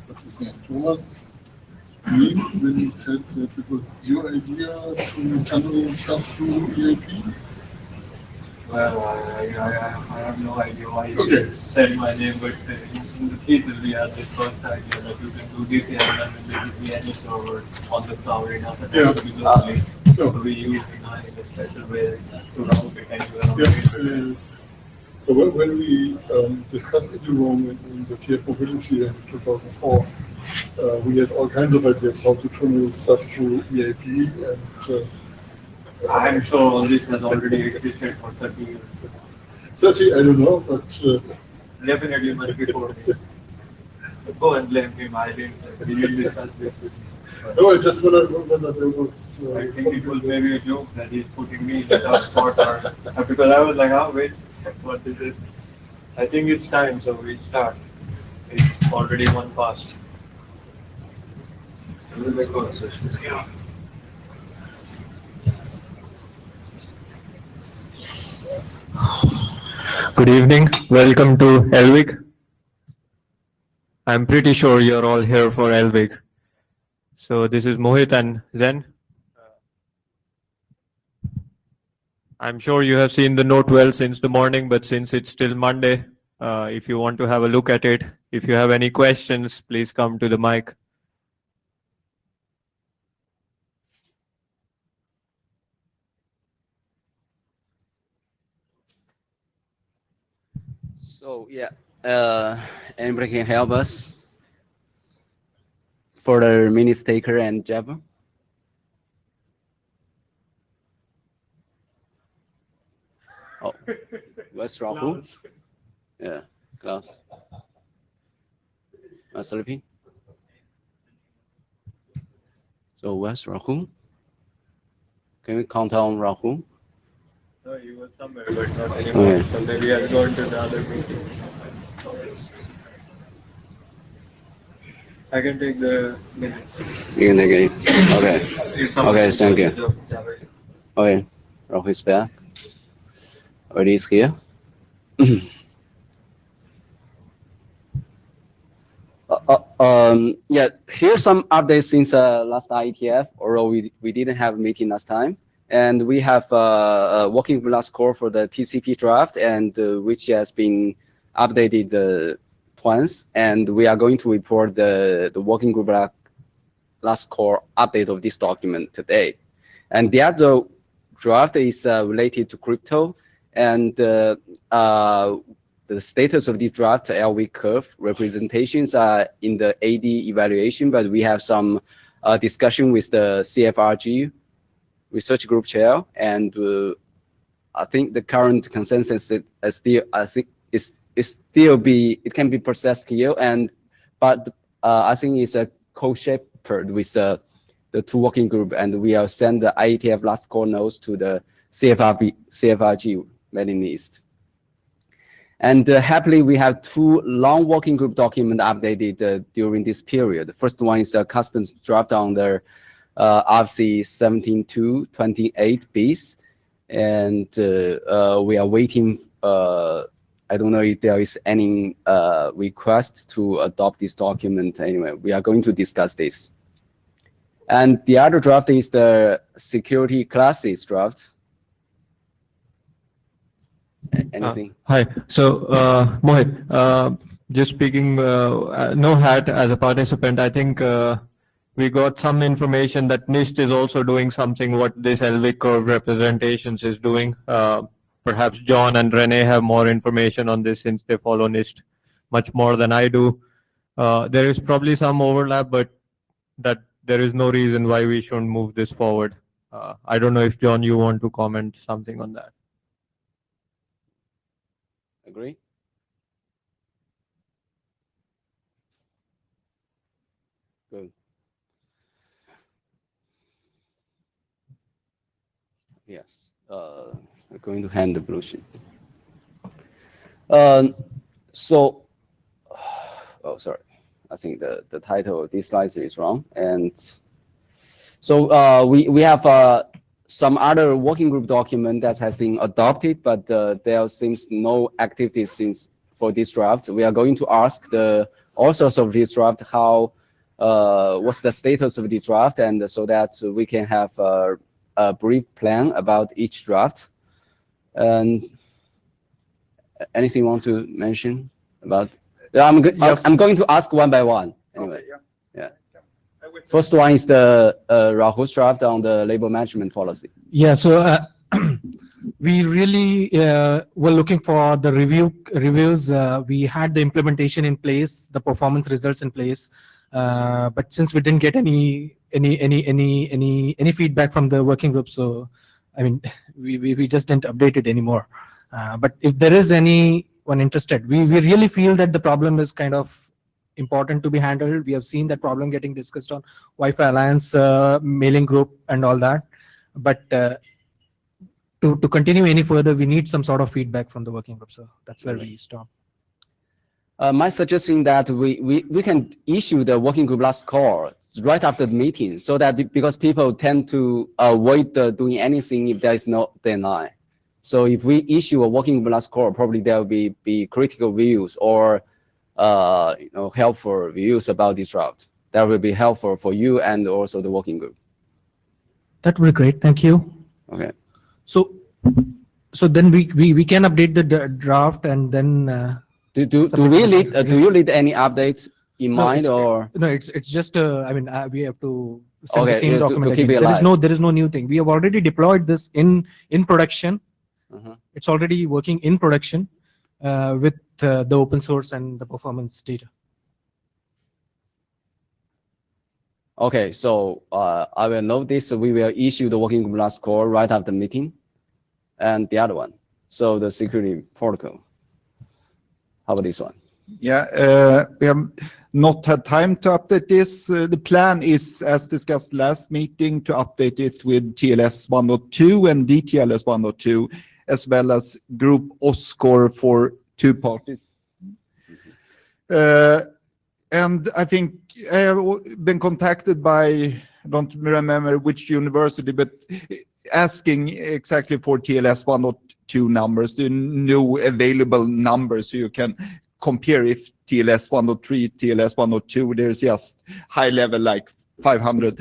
what's his name, Thomas, mean when he said that it was your idea to channel stuff through EAP? Well, I have no idea why you said my name, but in the thesis we had this first idea that you can do this and then basically any server on the cloud enough and that will be locally. So we use Nine in a special way to route it anywhere on the internet. So when we discussed it in the TF Mobility in 2004, we had all kinds of ideas how to tunnel stuff through EAP, and I'm sure all this has already existed for 30 years. 30, I don't know, but definitely much before me. Go and blame him, I didn't discuss this with him. No, I just wonder there was. I think it was maybe a joke that he's putting me in a tough spot, or because I was like, oh wait, what is this? I think it's time, so we start. It's already 1 past. Good evening. Welcome to Lwig. I'm pretty sure you're all here for Lwig. So this is Mohit and Zen. I'm sure you have seen the note well since the morning, but since it's still Monday, if you want to have a look at it, if you have any questions, please come to the mic. So yeah, anybody can help us for the mini staker and Java? Oh, where's Rahul? Yeah, Klaus. Sleeping. So where's Rahul? Can we count on Rahul? No, he was somewhere, but not anymore. Okay. So maybe he has gone to the other meeting. I can take the minutes. You can take it. Okay. Okay, thank you. Okay, Rahul is back. Already is here. Yeah, here's some updates since last IETF, although we didn't have a meeting last time. And we have a working group last call for the TCP draft, and which has been updated once. And we are going to report the working group last call update of this document today. And the other draft is related to crypto, and the status of this draft Lwig curve representations are in the AD evaluation, but we have some discussion with the CFRG research group chair, and I think the current consensus is still, I think it can be processed here, but I think it's a co-shepherd with the two working group, and we will send the IETF last call notes to the CFRG mailing list. And happily, we have two long working group documents updated during this period. The first one is the customs draft on the RFC 17.2.28 bis, and we are waiting. I don't know if there is any request to adopt this document. Anyway, we are going to discuss this. And the other draft is the security classes draft. Anything? Hi. So, Mohit, just speaking, no hat as a participant, I think we got some information that NIST is also doing something what this Lwig curve representations is doing. Perhaps John and Rene have more information on this since they follow NIST much more than I do. There is probably some overlap, but that there is no reason why we shouldn't move this forward. I don't know if, John, you want to comment something on that. Agree? Good. Yes. We're going to hand the blue sheet. So, oh, sorry. I think the title of this slide is wrong. And so we have some other working group document that has been adopted, but there seems no activity since for this draft. We are going to ask the authors of this draft how what's the status of the draft, and so that we can have a brief plan about each draft. And anything you want to mention about? Yeah, Yes. I'm going to ask one by one. Anyway, Okay, yeah. First one is the Rahul's draft on the labor management policy. Yeah, so we really were looking for the reviews. We had the implementation in place, the performance results in place, but since we didn't get any feedback from the working group, so I mean, we just didn't update it anymore. But if there is anyone interested, we really feel that the problem is kind of important to be handled. We have seen that problem getting discussed on Wi-Fi Alliance mailing group and all that. But to continue any further, we need some sort of feedback from the working group. So that's where we stop. My suggestion that we can issue the working group last call right after the meeting, so that because people tend to avoid doing anything if there is no deadline. So if we issue a working group last call, probably there will be critical views or helpful views about this draft. That will be helpful for you and also the working group. That would be great. Thank you. Okay. So then we can update the draft and then. Do you need any updates in mind, or no? It's just I mean we have to send okay, the same yes, document to keep again. it alive. There is no new thing. We have already deployed this in production. It's already working in production with the open source and the performance data. Okay, so I will note this. We will issue the working group last call right after the meeting, and the other one. So the security protocol. How about this one? Yeah, we have not had time to update this. The plan is, as discussed last meeting, to update it with TLS 1.2 and DTLS 1.2, as well as group OSCOR for 2 parties. And I think I have been contacted by, I don't remember which university, but asking exactly for TLS 1.2 numbers, the new available numbers, so you can compare if TLS 1.3, TLS 1.2, there's just high level like 500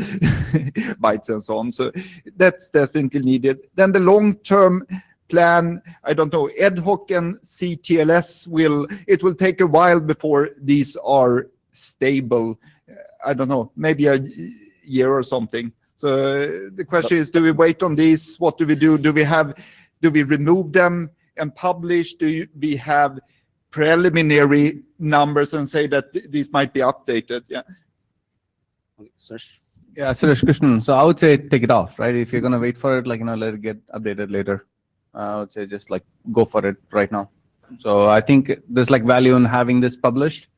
bytes and so on. So that's definitely needed. Then the long-term plan, I don't know, ad hoc and CTLS it will take a while before these are stable. I don't know, maybe a year or something. So the question is, do we wait on these? What do we do? Do we remove them and publish? Do we have preliminary numbers and say that these might be updated? Yeah. Yeah, Suresh Krishnan. So I would say take it off, right? If you're gonna wait for it, let it get updated later. I would say just go for it right now. So I think there's value in having this published.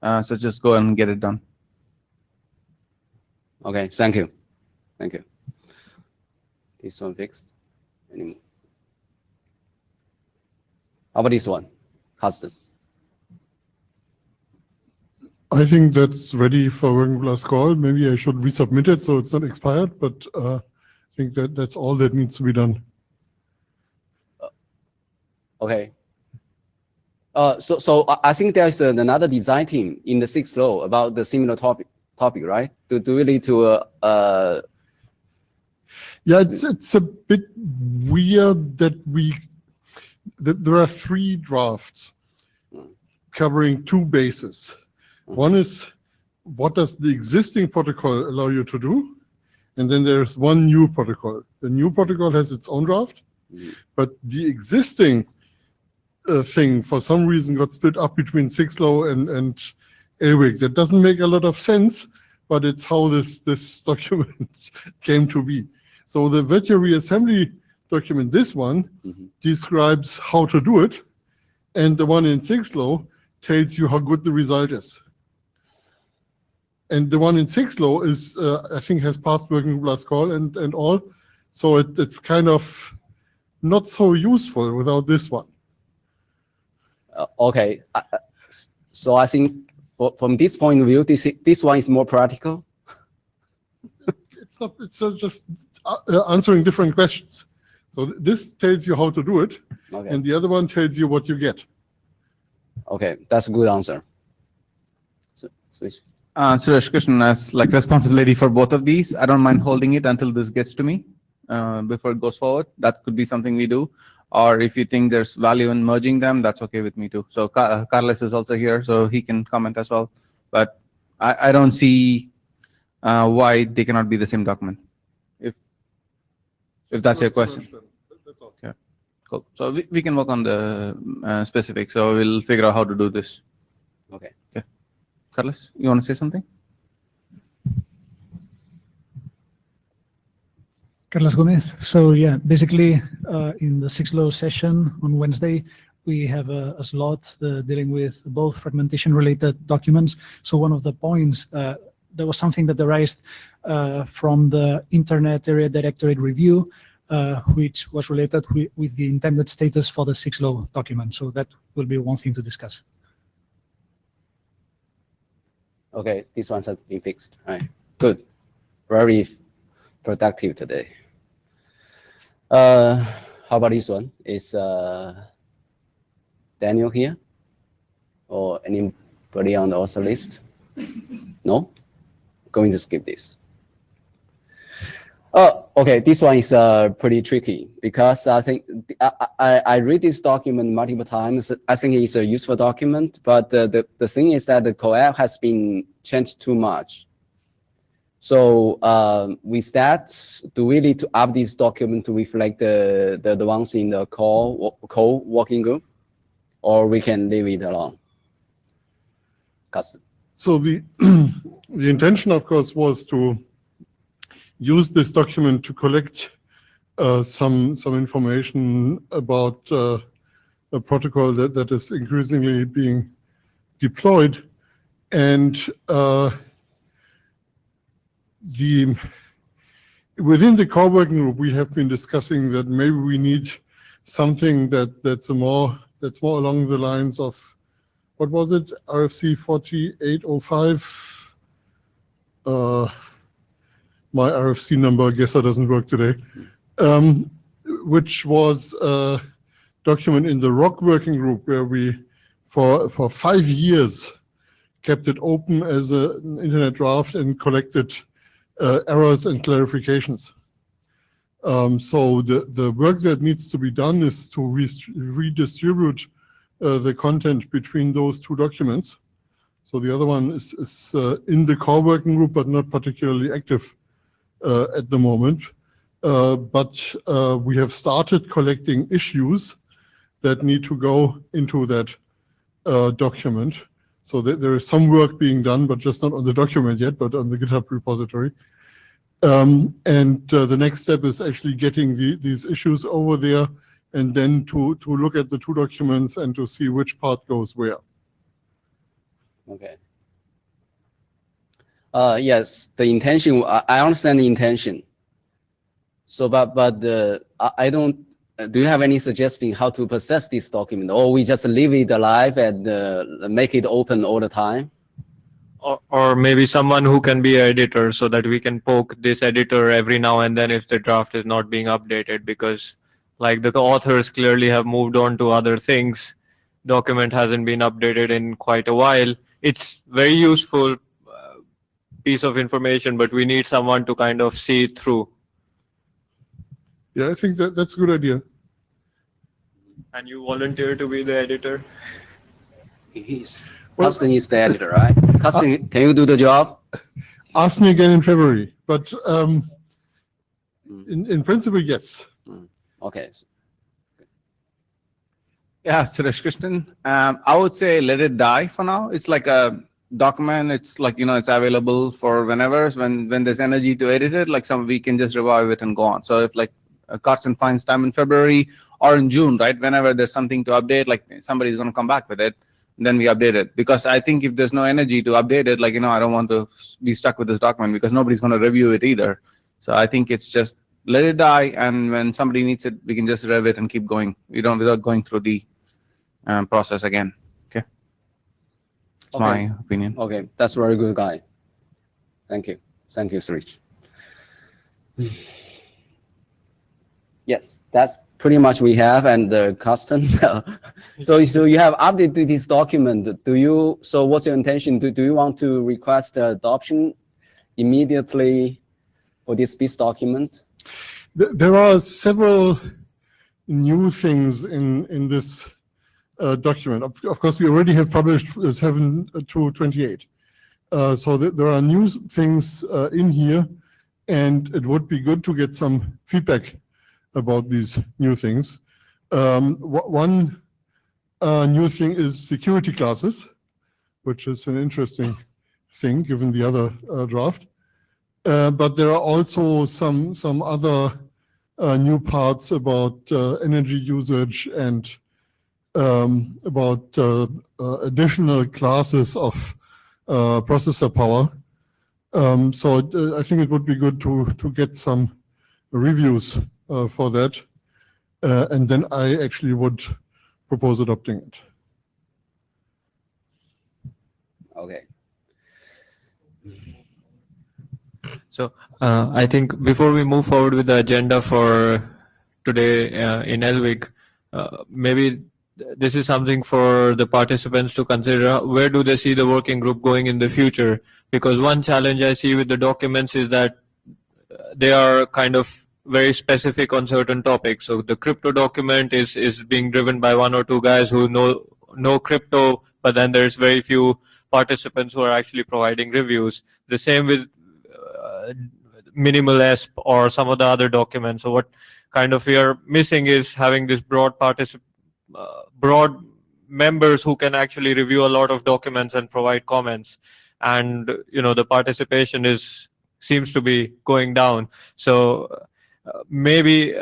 So just go and get it done. Okay, thank you. Thank you. This one fixed. Anymore? How about this one? Custom. I think that's ready for working class call. Maybe I should resubmit it so it's not expired, but I think that's all that needs to be done. Okay. So I think there's another design team in the 6th law about the similar topic, right? Do we need to Yeah, it's a bit weird that there are 3 drafts covering 2 bases. One is, what does the existing protocol allow you to do? And then there's one new protocol. The new protocol has its own draft, but the existing thing for some reason got split up between 6th law and Lwig. That doesn't make a lot of sense, but it's how this document came to be. So the virtual reassembly document, this one, describes how to do it, and the one in 6th law tells you how good the result is. And the one in 6th law is, I think, has passed working class call and all, so it's kind of not so useful without this one. Okay. So I think from this point of view, this one is more practical. It's not just answering different questions. So this tells you how to do it, Okay. and the other one tells you what you get. Okay, that's a good answer. So, switch. Suresh Krishnan has like responsibility for both of these. I don't mind holding it until this gets to me before it goes forward. That could be something we do. Or if you think there's value in merging them, that's okay with me too. So Carlos is also here, so he can comment as well. But I don't see why they cannot be the same document. If that's your question. Okay, cool. So we can work on the specifics. So we'll figure out how to do this. Okay. Okay. Carlos, you want to say something? Carlos Gomez. So yeah, basically in the 6 session on Wednesday, we have a slot dealing with both fragmentation related documents. So one of the points, there was something that arised from the Internet Area Directorate review, which was related with the intended status for the 6 document. So that will be one thing to discuss. Okay, these ones have been fixed. All right, good. Very productive today. How about this one? Is Daniel here? Or anybody on the author list? No? Going to skip this. Oh, okay, this one is pretty tricky because I think I read this document multiple times. I think it's a useful document, but the thing is that the COAF has been changed too much. So with that, do we need to up this document to reflect the ones in the core working group, or we can leave it alone? Custom. So the intention, of course, was to use this document to collect some information about a protocol that is increasingly being deployed, and within the core working group, we have been discussing that maybe we need something that's more along the lines of, what was it, RFC 4805. My RFC number, I guess, doesn't work today, which was a document in the ROC working group where we, for 5 years, kept it open as an internet draft and collected errors and clarifications. So the work that needs to be done is to redistribute the content between those 2 documents. So the other one is in the core working group, but not particularly active at the moment. But we have started collecting issues that need to go into that document. So there is some work being done, but just not on the document yet, but on the GitHub repository. And the next step is actually getting these issues over there, and then to look at the 2 documents and to see which part goes where. Okay. Yes, the intention, I understand the intention. So, but I don't, do you have any suggestion how to process this document, or we just leave it alive and make it open all the time? Or maybe someone who can be an editor so that we can poke this editor every now and then if the draft is not being updated, because like the authors clearly have moved on to other things. Document hasn't been updated in quite a while. It's very useful piece of information, but we need someone to kind of see it through. Yeah, I think that's a good idea. And you volunteer to be the editor? Custom is the editor, right? Custom, can you do the job? Ask me again in February, but in principle, yes. Okay. Yeah, Suresh Krishnan. I would say let it die for now. It's like a document. It's like, it's available for whenever, when there's energy to edit it, like we can just revive it and go on. So if like Carsten finds time in February or in June, right, whenever there's something to update, like somebody's going to come back with it, then we update it. Because I think if there's no energy to update it, like, I don't want to be stuck with this document because nobody's going to review it either. So I think it's just let it die, and when somebody needs it, we can just rev it and keep going. Without going through the process again. Okay. That's my opinion. Okay, that's very good, guy. Thank you. Thank you, Srich. Yes, that's pretty much we have and the custom. So you have updated this document. So what's your intention? Do you want to request the adoption immediately for this piece document? There are several new things in this document. Of course, we already have published 7 to 28. So there are new things in here, and it would be good to get some feedback about these new things. One new thing is security classes, which is an interesting thing given the other draft. But there are also some other new parts about energy usage and about additional classes of processor power. So I think it would be good to get some reviews for that. And then I actually would propose adopting it. Okay. So I think before we move forward with the agenda for today in Lwig, maybe this is something for the participants to consider. Where do they see the working group going in the future? Because one challenge I see with the documents is that they are kind of very specific on certain topics. So the crypto document is being driven by 1 or 2 guys who know crypto, but then there's very few participants who are actually providing reviews. The same with minimal ESP or some of the other documents. So what kind of we are missing is having this broad members who can actually review a lot of documents and provide comments. And the participation seems to be going down. So maybe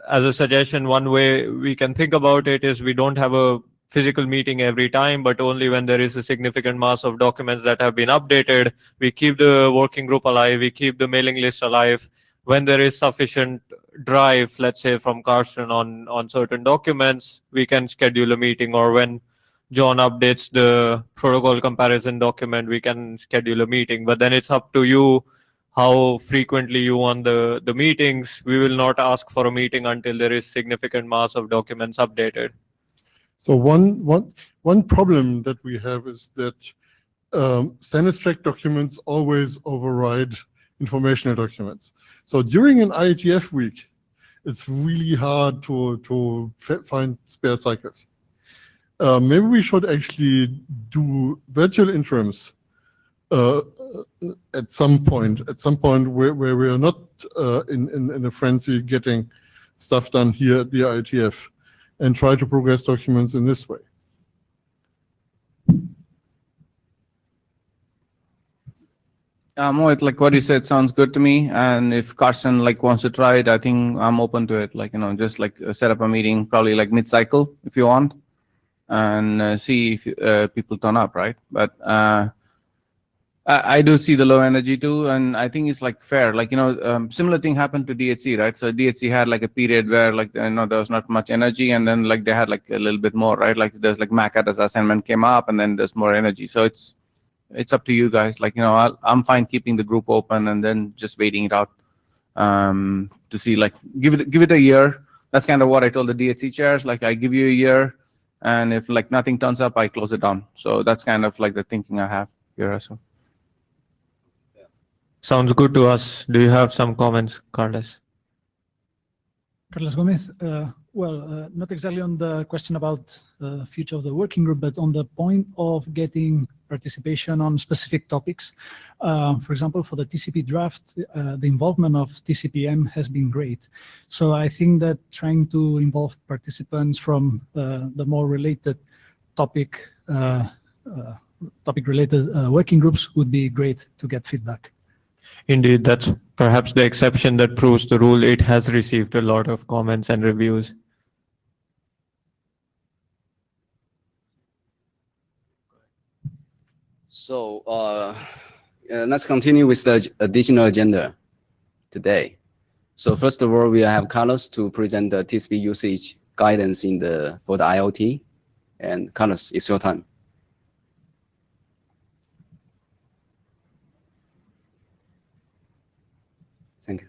as a suggestion, one way we can think about it is we don't have a physical meeting every time, but only when there is a significant mass of documents that have been updated. We keep the working group alive, we keep the mailing list alive. When there is sufficient drive, let's say from Carsten on certain documents, we can schedule a meeting, or when John updates the protocol comparison document, we can schedule a meeting. But then it's up to you how frequently you want the meetings. We will not ask for a meeting until there is significant mass of documents updated. So one problem that we have is that standard track documents always override informational documents. So during an IETF week, it's really hard to find spare cycles. Maybe we should actually do virtual interims at some point where we are not in a frenzy getting stuff done here at the IETF, and try to progress documents in this way. Mohit, like what you said sounds good to me. And if Carsten wants to try it, I think I'm open to it. Just set up a meeting, probably mid-cycle if you want, and see if people turn up, right? But I do see the low energy too, and I think it's fair. Similar thing happened to DHC, right? So DHC had a period where there was not much energy, and then they had a little bit more, right? There's MAC as assignment came up, and then there's more energy. So it's up to you guys. I'm fine keeping the group open and then just waiting it out to see. Give it a year. That's kind of what I told the DHC chairs. I give you a year, and if nothing turns up, I close it down. So that's kind of the thinking I have here as well. Sounds good to us. Do you have some comments, Carlos? Carlos Gomez, not exactly on the question about the future of the working group, but on the point of getting participation on specific topics. For example, for the TCP draft, the involvement of TCPM has been great. So I think that trying to involve participants from the more related topic-related working groups would be great to get feedback. Indeed, that's perhaps the exception that proves the rule. It has received a lot of comments and reviews. So let's continue with the additional agenda today. So first of all, we have Carlos to present the TCP usage guidance for the IoT. And Carlos, it's your time. Thank you.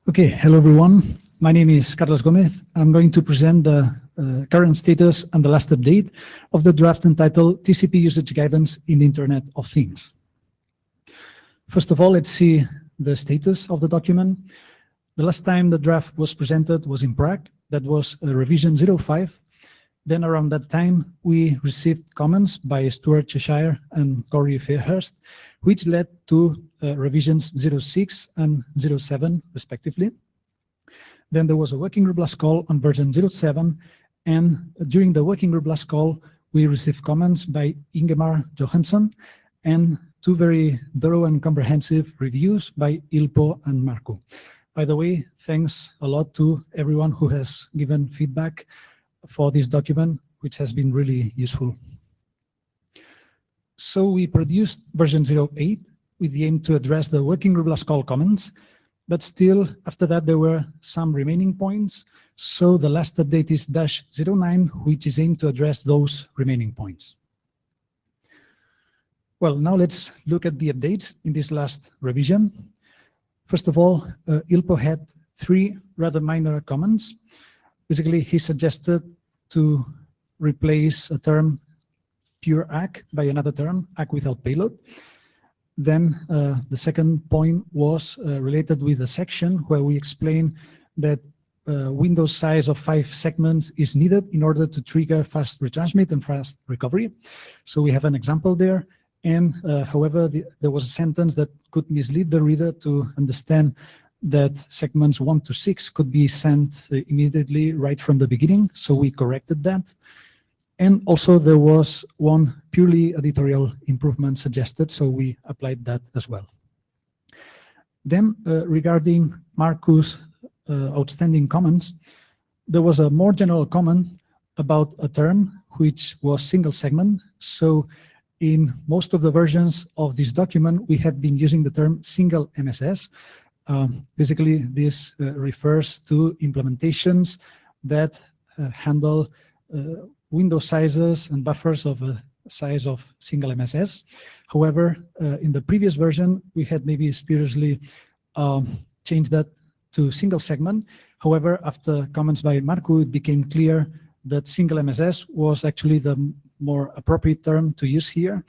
Okay, hello everyone. My name is Carlos Gomez. I'm going to present the current status and the last update of the draft entitled TCP Usage Guidance in the Internet of Things. First of all, let's see the status of the document. The last time the draft was presented was in Prague. That was revision 05. Then around that time, we received comments by Stuart Cheshire and Corey Fairhurst, which led to revisions 06 and 07, respectively. Then there was a working group last call on version 07, and during the working group last call, we received comments by Ingemar Johansson and two very thorough and comprehensive reviews by Ilpo and Marco. By the way, thanks a lot to everyone who has given feedback for this document, which has been really useful. So we produced version 08 with the aim to address the working group last call comments, but still after that there were some remaining points. So the last update is -09, which is aimed to address those remaining points. Well, now let's look at the updates in this last revision. First of all, Ilpo had 3 rather minor comments. Basically, he suggested to replace a term pure ACK by another term, ACK without payload. Then the second point was related with a section where we explain that window size of 5 segments is needed in order to trigger fast retransmit and fast recovery. So we have an example there. And however, there was a sentence that could mislead the reader to understand that segments 1 to 6 could be sent immediately right from the beginning. So we corrected that. And also there was one purely editorial improvement suggested, so we applied that as well. Then regarding Marco's outstanding comments, there was a more general comment about a term which was single segment. So in most of the versions of this document, we had been using the term single MSS. Basically, this refers to implementations that handle window sizes and buffers of a size of single MSS. However, in the previous version, we had maybe spuriously changed that to single segment. However, after comments by Marco, it became clear that single MSS was actually the more appropriate term to use here,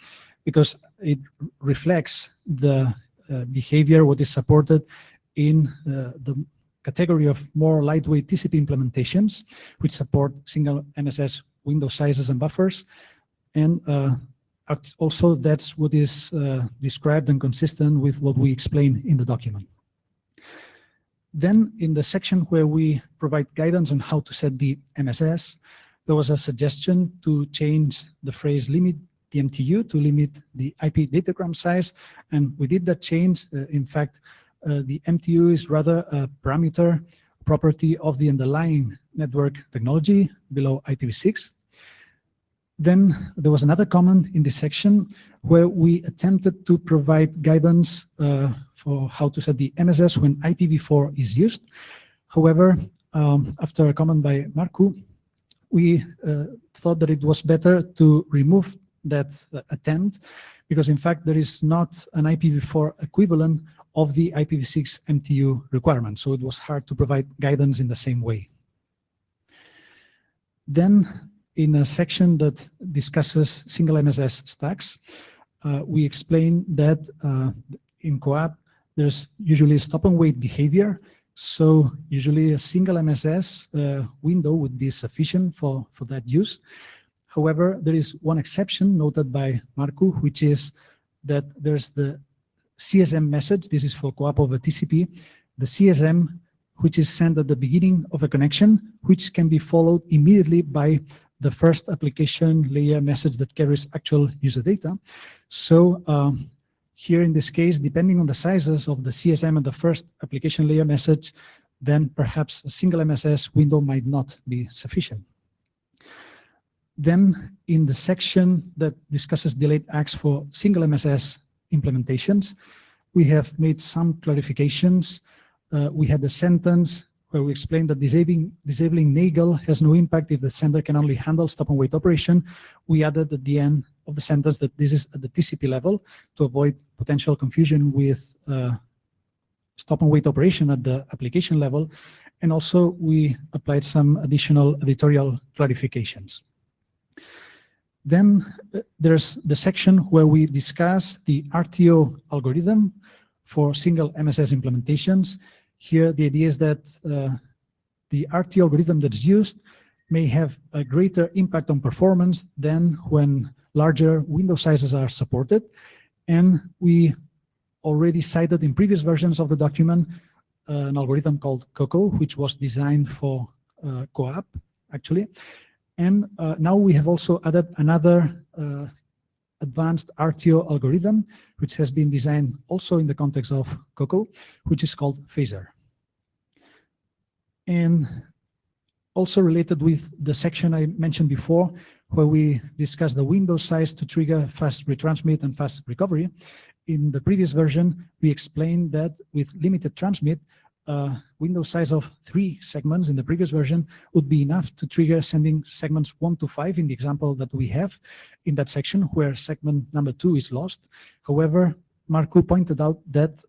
because it reflects the behavior, what is supported in the category of more lightweight TCP implementations, which support single MSS window sizes and buffers. And also that's what is described and consistent with what we explain in the document. Then in the section where we provide guidance on how to set the MSS, there was a suggestion to change the phrase limit the MTU to limit the IP datagram size. And we did that change. In fact, the MTU is rather a parameter property of the underlying network technology below IPv6. Then there was another comment in this section where we attempted to provide guidance for how to set the MSS when IPv4 is used. However, after a comment by Marco, we thought that it was better to remove that attempt, because in fact there is not an IPv4 equivalent of the IPv6 MTU requirement, so it was hard to provide guidance in the same way. Then in a section that discusses single MSS stacks, we explain that in CoAP there's usually stop and wait behavior. So usually a single MSS window would be sufficient for that use. However, there is one exception noted by Marco, which is that there's the CSM message. This is for CoAP over TCP. The CSM, which is sent at the beginning of a connection, which can be followed immediately by the first application layer message that carries actual user data. So here in this case, depending on the sizes of the CSM and the first application layer message, then perhaps a single MSS window might not be sufficient. Then in the section that discusses delayed acts for single MSS implementations, we have made some clarifications. We had a sentence where we explained that disabling NAGL has no impact if the sender can only handle stop and wait operation. We added at the end of the sentence that this is at the TCP level to avoid potential confusion with stop and wait operation at the application level. And also we applied some additional editorial clarifications. Then there's the section where we discuss the RTO algorithm for single MSS implementations. Here, the idea is that the RTO algorithm that's used may have a greater impact on performance than when larger window sizes are supported. And we already cited in previous versions of the document an algorithm called COCO, which was designed for CoAP, actually. And now we have also added another advanced RTO algorithm, which has been designed also in the context of COCO, which is called phaser. And also related with the section I mentioned before, where we discussed the window size to trigger fast retransmit and fast recovery. In the previous version, we explained that with limited transmit, window size of 3 segments in the previous version would be enough to trigger sending segments 1 to 5 in the example that we have in that section where segment number 2 is lost. However, Marco pointed out that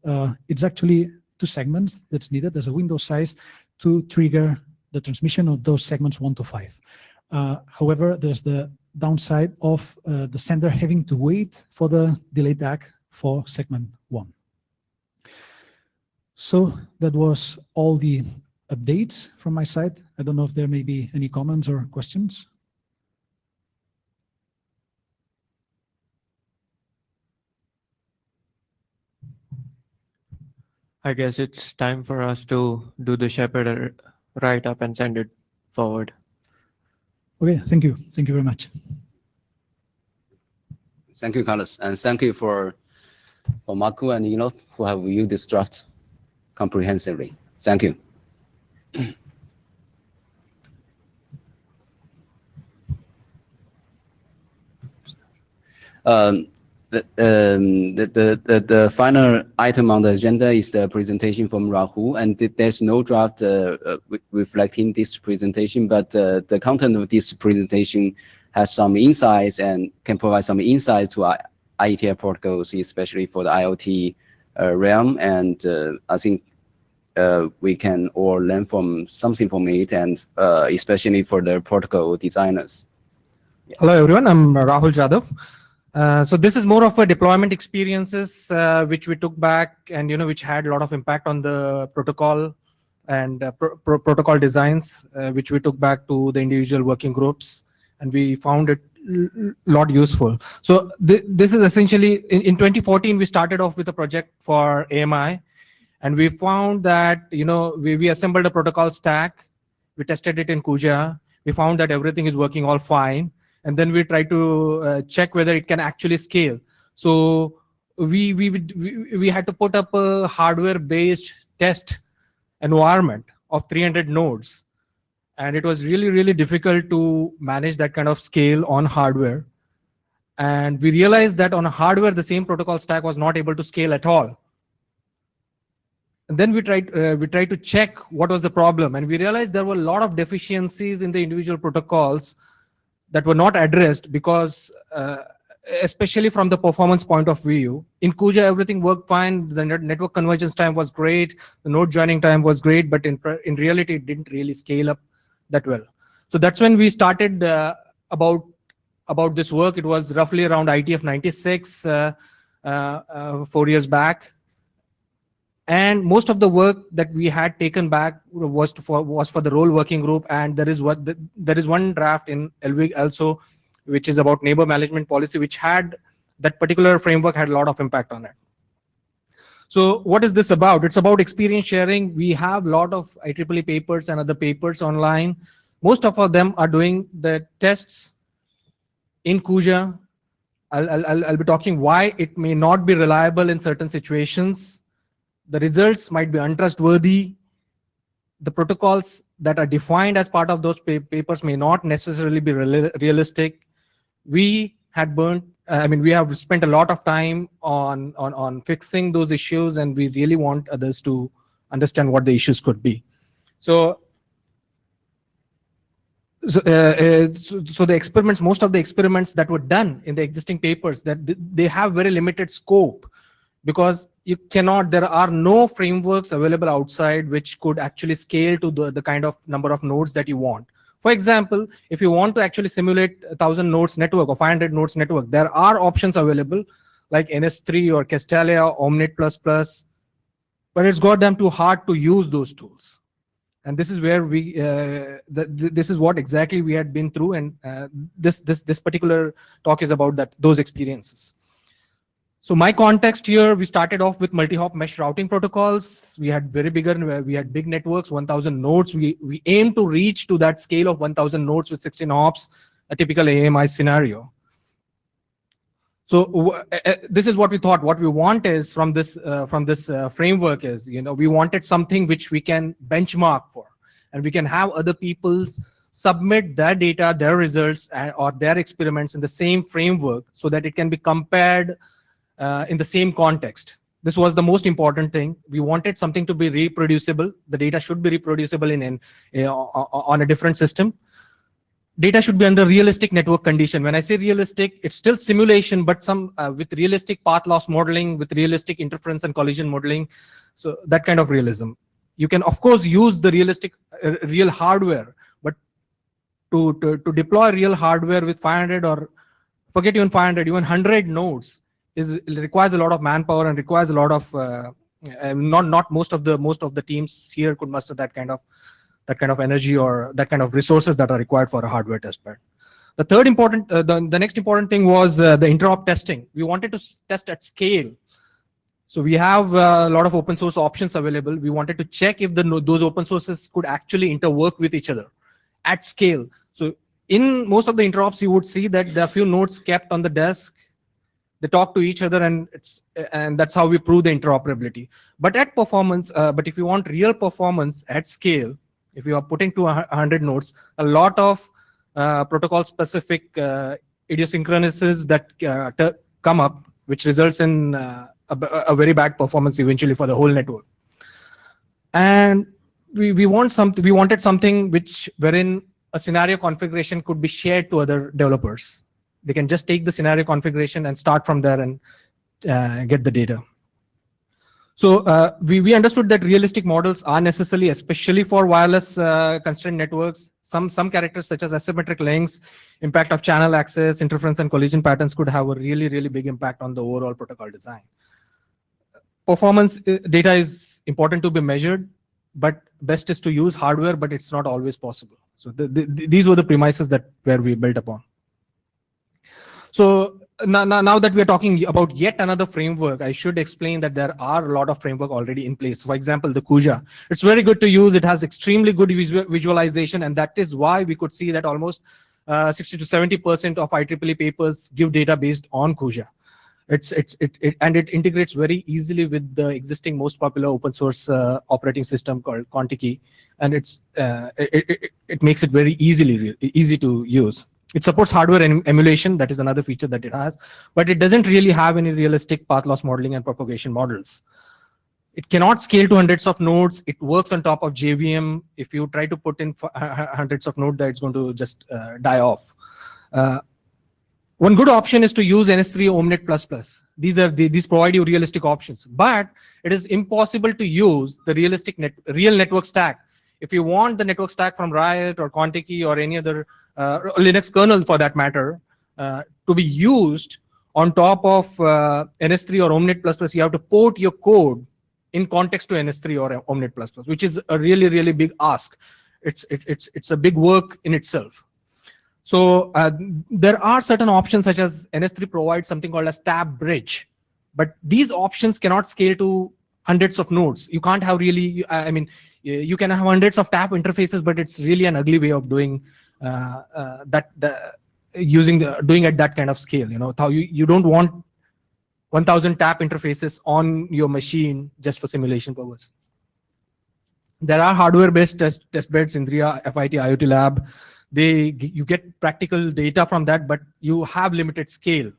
it's actually 2 segments that's needed as a window size to trigger the transmission of those segments 1 to 5. However, there's the downside of the sender having to wait for the delayed DAC for segment 1. So that was all the updates from my side. I don't know if there may be any comments or questions. I guess it's time for us to do the Shepherd write-up and send it forward. Okay, thank you. Thank you very much. Thank you, Carlos, and thank you for Marco and Enoch who have viewed this draft comprehensively. Thank you. The final item on the agenda is the presentation from Rahul, and there's no draft reflecting this presentation, but the content of this presentation has some insights and can provide some insight to IETF protocols, especially for the IoT realm. And I think we can all learn from something from it, and especially for the protocol designers. Hello, everyone. I'm Rahul Jadhav. So this is more of a deployment experiences which we took back and which had a lot of impact on the protocol and protocol designs which we took back to the individual working groups, and we found it a lot useful. So this is essentially in 2014 we started off with a project for AMI, and we found that we assembled a protocol stack, we tested it in Kuja, we found that everything is working all fine. And then we try to check whether it can actually scale. So we had to put up a hardware-based test environment of 300 nodes. And it was really, really difficult to manage that kind of scale on hardware. And we realized that on hardware, the same protocol stack was not able to scale at all. And then we tried to check what was the problem. And we realized there were a lot of deficiencies in the individual protocols that were not addressed because, especially from the performance point of view, in Kuja everything worked fine. The network convergence time was great, the node joining time was great, but in reality it didn't really scale up that well. So that's when we started about this work. It was roughly around IETF 96, 4 years back. And most of the work that we had taken back was for the role working group, and there is one draft in Lwig also, which is about neighbor management policy, which had that particular framework had a lot of impact on it. So what is this about? It's about experience sharing. We have a lot of IEEE papers and other papers online. Most of them are doing the tests in Kuja. I'll be talking why it may not be reliable in certain situations. The results might be untrustworthy. The protocols that are defined as part of those papers may not necessarily be realistic. We have spent a lot of time on fixing those issues, and we really want others to understand what the issues could be. So the experiments, most of the experiments that were done in the existing papers, that they have very limited scope, because there are no frameworks available outside which could actually scale to the kind of number of nodes that you want. For example, if you want to actually simulate 1,000 nodes network or 500 nodes network, there are options available like NS3 or Castalia, Omnet++, but it's goddamn too hard to use those tools. And this is where this is what exactly we had been through, and this particular talk is about those experiences. So my context here, we started off with multi-hop mesh routing protocols. We had big networks, 1,000 nodes. We aim to reach to that scale of 1,000 nodes with 16 hops, a typical AMI scenario. So this is what we thought. What we want is from this framework is, we wanted something which we can benchmark for, and we can have other people's submit their data, their results, or their experiments in the same framework so that it can be compared in the same context. This was the most important thing. We wanted something to be reproducible. The data should be reproducible on a different system. Data should be under realistic network condition. When I say realistic, it's still simulation, but some with realistic path loss modeling, with realistic interference and collision modeling. So that kind of realism. You can of course use the realistic real hardware, but to deploy real hardware with 500 or forget even 500, even 100 nodes requires a lot of manpower and requires a lot of not most of the teams here could muster that kind of energy or that kind of resources that are required for a hardware test bed. The third important, the next important thing was the interop testing. We wanted to test at scale. So we have a lot of open source options available. We wanted to check if those open sources could actually interwork with each other at scale. So in most of the interops, you would see that there are few nodes kept on the desk. They talk to each other, and that's how we prove the interoperability. But at performance, but if you want real performance at scale, if you are putting to 100 nodes, a lot of protocol-specific idiosyncrasies that come up, which results in a very bad performance eventually for the whole network. And we wanted something wherein a scenario configuration could be shared to other developers. They can just take the scenario configuration and start from there and get the data. So we understood that realistic models are necessary, especially for wireless constrained networks. Some characters such as asymmetric links, impact of channel access, interference and collision patterns could have a really, really big impact on the overall protocol design. Performance data is important to be measured, but best is to use hardware, but it's not always possible. So these were the premises where we built upon. So now that we're talking about yet another framework, I should explain that there are a lot of framework already in place. For example, the Kuja. It's very good to use. It has extremely good visualization, and that is why we could see that almost 60 to 70% of IEEE papers give data based on Kuja. And it integrates very easily with the existing most popular open source operating system called Contiki, and it makes it very easy to use. It supports hardware emulation. That is another feature that it has, but it doesn't really have any realistic path loss modeling and propagation models. It cannot scale to hundreds of nodes. It works on top of JVM. If you try to put in hundreds of nodes, it's going to just die off. One good option is to use NS3 Omnet++. These provide you realistic options, but it is impossible to use the real network stack. If you want the network stack from Riot or Contiki or any other Linux kernel for that matter to be used on top of NS3 or Omnet++, you have to port your code in context to NS3 or Omnet++, which is a really, really big ask. It's a big work in itself. So there are certain options such as NS3 provides something called a tab bridge, but these options cannot scale to hundreds of nodes. You can't have really, you can have hundreds of tap interfaces, but it's really an ugly way of doing doing at that kind of scale. You don't want 1,000 tap interfaces on your machine just for simulation purpose. There are hardware-based test beds in Indria, FIT, IoT Lab. You get practical data from that, but you have limited scale,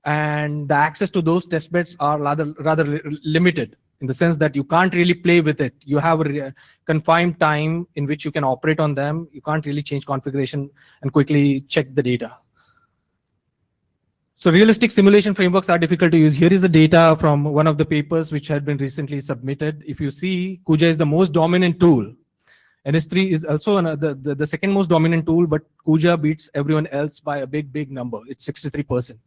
and the access to those test beds are rather limited in the sense that you can't really play with it. You have a confined time in which you can operate on them. You can't really change configuration and quickly check the data. So realistic simulation frameworks are difficult to use. Here is the data from one of the papers which had been recently submitted. If you see, Kuja is the most dominant tool. NS3 is also the second most dominant tool, but Kuja beats everyone else by a big number. It's 63%.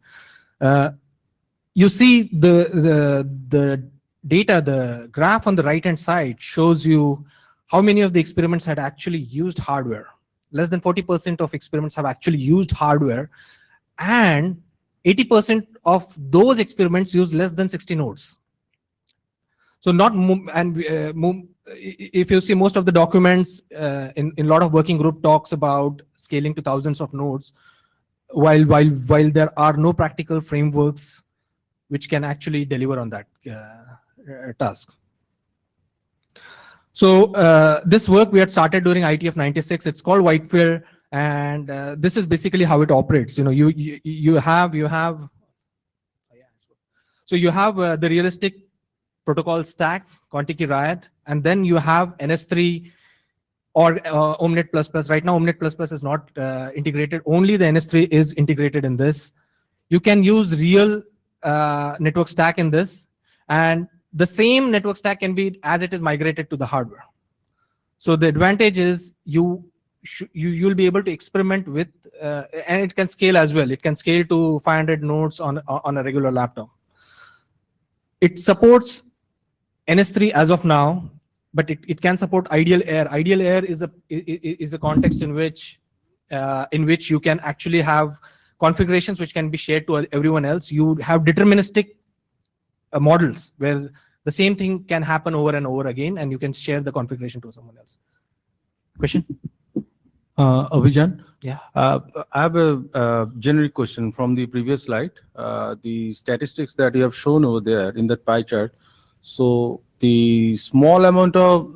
You see the data, the graph on the right-hand side shows you how many of the experiments had actually used hardware. Less than 40% of experiments have actually used hardware, and 80% of those experiments use less than 60 nodes. So if you see most of the documents in a lot of working group talks about scaling to thousands of nodes, while there are no practical frameworks which can actually deliver on that task. So this work we had started during IETF 96. It's called Whitefield, and this is basically how it operates. You know, you have so you have the realistic protocol stack, Contiki Riot, and then you have NS3 or OMNET++. Right now, OMNET++ is not integrated. Only the NS3 is integrated in this. You can use real network stack in this, and the same network stack can be as it is migrated to the hardware. So the advantage is you'll be able to experiment with, and it can scale as well. It can scale to 500 nodes on a regular laptop. It supports NS3 as of now, but it can support ideal air. Ideal air is a context in which you can actually have configurations which can be shared to everyone else. You have deterministic models where the same thing can happen over and over again, and you can share the configuration to someone else. Question? Abhijan? Yeah. I have a generic question from the previous slide. The statistics that you have shown over there in that pie chart. So the small amount of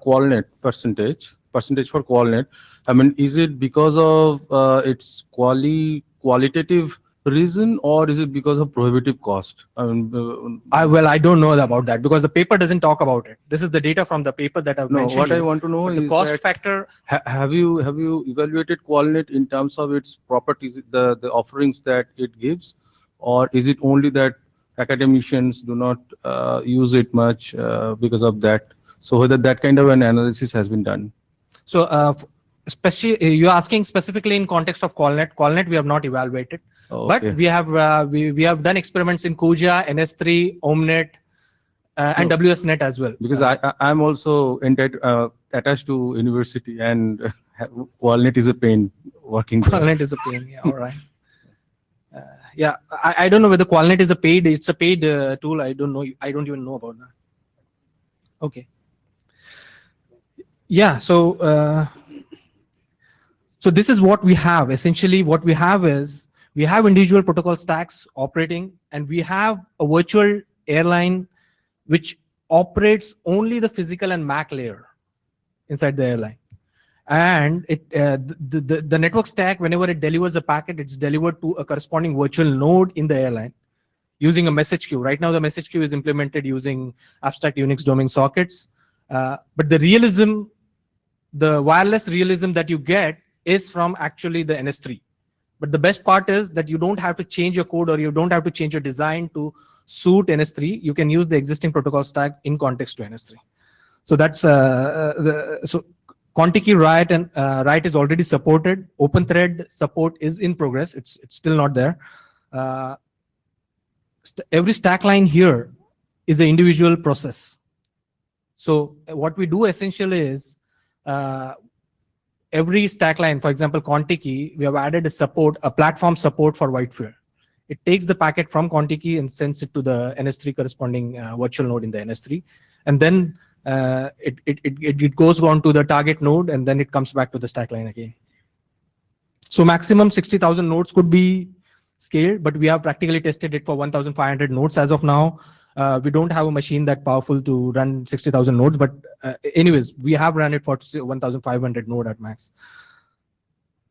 qualnet percentage for qualnet, I mean, is it because of its qualitative reason, or is it because of prohibitive cost? I mean, I don't know about that because the paper doesn't talk about it. This is the data from the paper that I've no, mentioned. what I here. want to know But is the cost that factor. have you evaluated qualnet in terms of its properties, the offerings that it gives, or is it only that academicians do not use it much because of that? So whether that kind of an analysis has been done. So especially you're asking specifically in context of Qualnet. Qualnet we have not evaluated, but Okay. we have done experiments in Kuja, NS3, OMNET, and WSNet as well. Because I'm also attached to university, and qualnet is a pain working there. Qualnet is a pain. Yeah, all right. Yeah, I don't know whether Qualnet is it's a paid tool. I don't know. I don't even know about that. Okay. Yeah. So so this is what we have. Essentially, what we have is we have individual protocol stacks operating, and we have a virtual airline which operates only the physical and MAC layer inside the airline. And the network stack, whenever it delivers a packet, it's delivered to a corresponding virtual node in the airline using a message queue. Right now, the message queue is implemented using abstract Unix domain sockets. But the realism, the wireless realism that you get is from actually the NS3. But the best part is that you don't have to change your code, or you don't have to change your design to suit NS3. You can use the existing protocol stack in context to NS3. So that's so Contiki Riot and Riot is already supported. OpenThread support is in progress. It's still not there. Every stack line here is an individual process. So what we do essentially is every stack line, for example, Contiki, we have added a platform support for Whitefield. It takes the packet from Contiki and sends it to the NS3 corresponding virtual node in the NS3, and then it goes on to the target node, and then it comes back to the stack line again. So maximum 60,000 nodes could be scaled, but we have practically tested it for 1,500 nodes as of now. We don't have a machine that powerful to run 60,000 nodes, but anyways, we have run it for 1,500 node at max.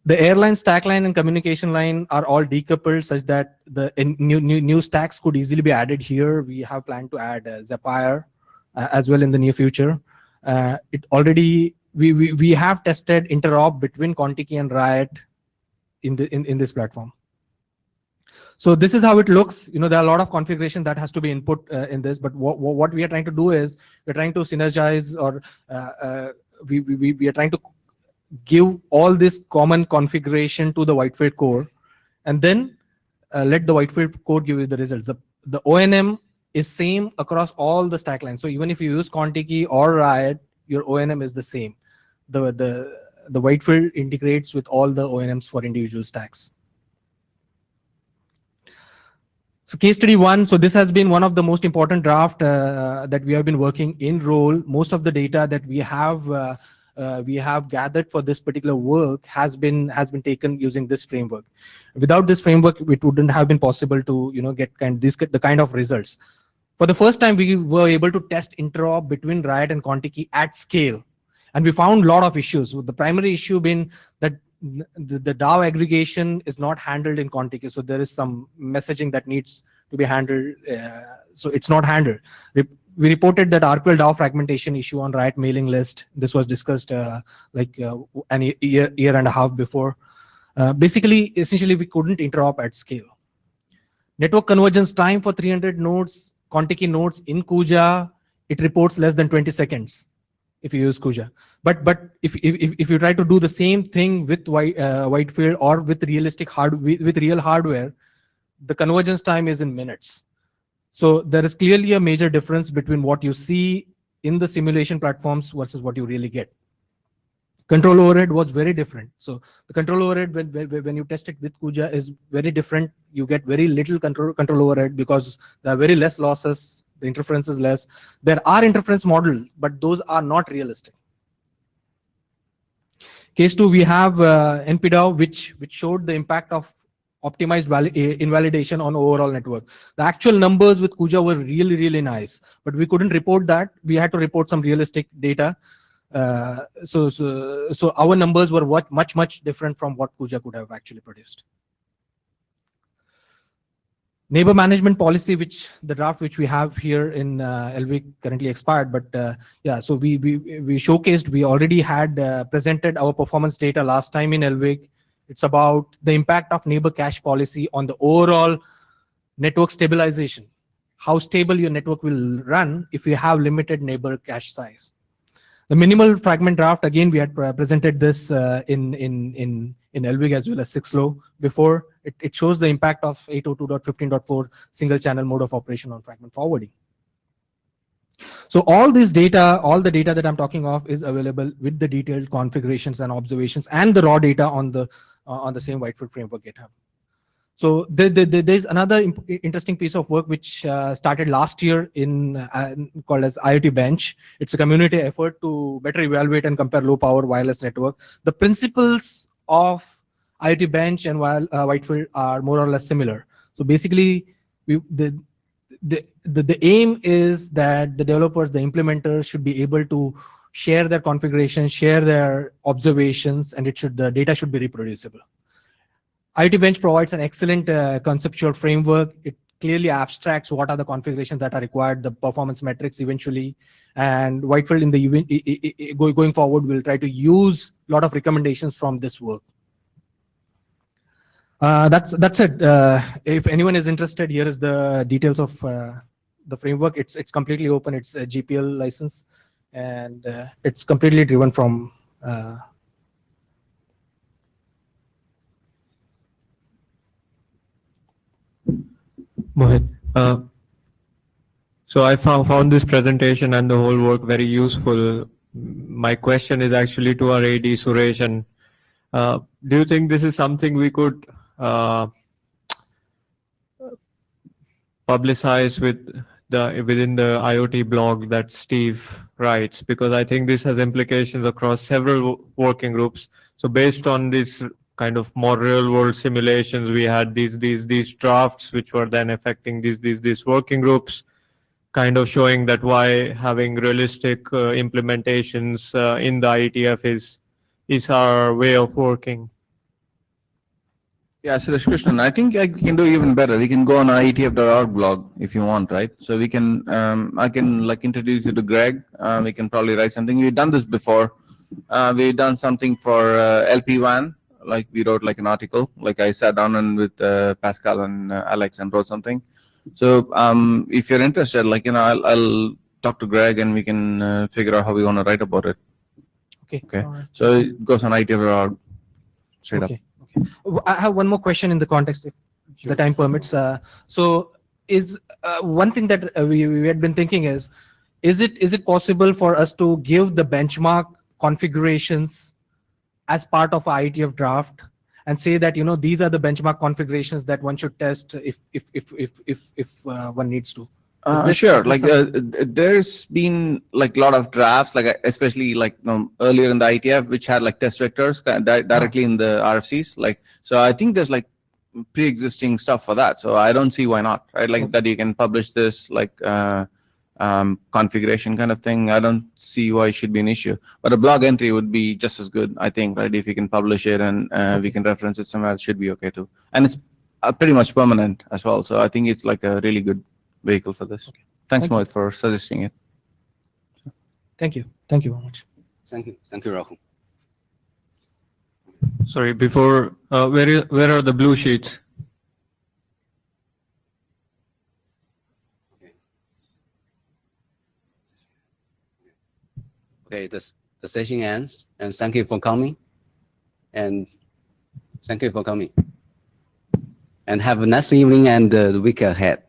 The airline, stack line, and communication line are all decoupled such that the new stacks could easily be added here. We have planned to add Zapier as well in the near future. We have tested interop between Contiki and Riot in this platform. So this is how it looks. You know, there are a lot of configuration that has to be input in this, but what we are trying to do is we're trying to synergize, or we are trying to give all this common configuration to the Whitefield core, and then let the Whitefield core give you the results. The ONM is same across all the stack lines. So even if you use Contiki or Riot, your ONM is the same. The Whitefield integrates with all the ONMs for individual stacks. So case study 1, so this has been one of the most important draft that we have been working in role. Most of the data that we have gathered for this particular work has been taken using this framework. Without this framework, it wouldn't have been possible to get the kind of results. For the first time, we were able to test interop between Riot and Contiki at scale, and we found a lot of issues. The primary issue being that the DAO aggregation is not handled in Contiki, so there is some messaging that needs to be handled. So it's not handled. We reported that RQL DAO fragmentation issue on Riot mailing list. This was discussed like an year and a half before. Essentially, we couldn't interop at scale. Network convergence time for 300 nodes, Contiki nodes in Kuja, it reports less than 20 seconds if you use Kuja. But if you try to do the same thing with Whitefield or with with real hardware, the convergence time is in minutes. So there is clearly a major difference between what you see in the simulation platforms versus what you really get. Control overhead was very different. So the control overhead when you test it with Kuja is very different. You get very little control overhead because there are very less losses. The interference is less. There are interference models, but those are not realistic. Case 2, we have NPDAO, which showed the impact of optimized invalidation on overall network. The actual numbers with Kuja were really nice, but we couldn't report that. We had to report some realistic data. So our numbers were much different from what Kuja could have actually produced. Neighbor management policy, which the draft which we have here in Lwig currently expired, but yeah, so we showcased, we already had presented our performance data last time in Lwig. It's about the impact of neighbor cache policy on the overall network stabilization. How stable your network will run if you have limited neighbor cache size. The minimal fragment draft, again, we had presented this in Lwig as well as 6low before. It shows the impact of 802.15.4 single channel mode of operation on fragment forwarding. So all this data, all the data that I'm talking of is available with the detailed configurations and observations and the raw data on the same Whitefield framework GitHub. So there's another interesting piece of work which started last year called as IoT Bench. It's a community effort to better evaluate and compare low power wireless network. The principles of IoT Bench and Whitefield are more or less similar. So basically, the aim is that the developers, the implementers, should be able to share their configuration, share their observations, and the data should be reproducible. IoT Bench provides an excellent conceptual framework. It clearly abstracts what are the configurations that are required, the performance metrics eventually, and Whitefield going forward will try to use a lot of recommendations from this work. That's it. If anyone is interested, here is the details of the framework. It's completely open. It's a GPL license, and it's completely driven from Mohit, so I found this presentation and the whole work very useful. My question is actually to our AD Suresh, and do you think this is something we could publicize within the IoT blog that Steve writes? Because I think this has implications across several working groups. So based on this kind of more real world simulations, we had these drafts which were then affecting these working groups, kind of showing that why having realistic implementations in the IETF is our way of working. Yeah, Suresh Krishnan, I think we can do even better. We can go on IETF.org blog if you want, right? So we can, I can like introduce you to Greg. We can probably write something. We've done this before. We've done something for LP WAN, like we wrote like an article, like I sat down and with Pascal and Alex and wrote something. So if you're interested, like, you know, I'll talk to Greg and we can figure out how we want to write about it. Okay. Okay. all right. So it goes on IETF straight up. Okay. Okay. I have one more question in the context, if the time permits. So is one thing that we had been thinking is it possible for us to give the benchmark configurations as part of IETF draft and say that, you know, these are the benchmark configurations that one should test if one needs to? Sure. is this Like there's been like a lot of drafts, like especially like earlier in the IETF, which had like test vectors directly in the RFCs. Like, so I think there's like pre-existing stuff for that. So I don't see why not, right? Like that you can publish this like configuration kind of thing. I don't see why it should be an issue. But a blog entry would be just as good, I think, right? If you can publish it and we can reference it somewhere, it should be okay too. And it's pretty much permanent as well. So I think it's like a really good vehicle for this. Okay. Thanks, Thank Mohit, for suggesting it. Thank you. Thank you very much. Thank you. Thank you, Rahul. Sorry, before, where are the blue sheets? Okay, the session ends, and thank you for coming. And thank you for coming. And have a nice evening and the week ahead.